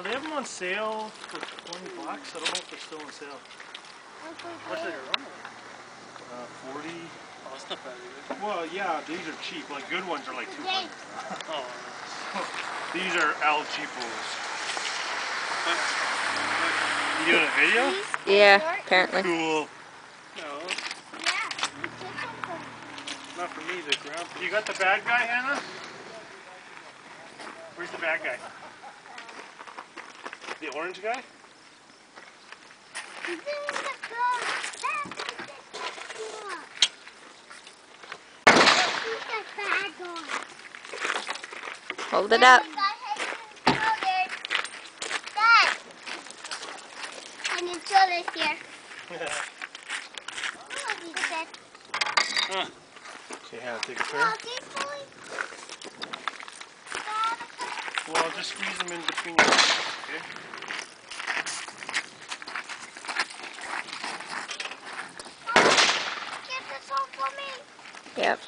They have them on sale for $20. I don't know if they're still on sale. What's it around? 40. Oh, it's not bad either. Well, yeah, these are cheap. Like good ones are like 200. Oh. These are El Cheapos. You doing a video? Yeah, apparently. Cool. No, Yeah. not for me, the ground. You got the bad guy, Hannah? Where's the bad guy? The orange guy? Hold it up. And his shoulders here. Okay, Hannah, take a pair. Well, I'll just squeeze them in between your legs, okay? Get this one for me. Yep.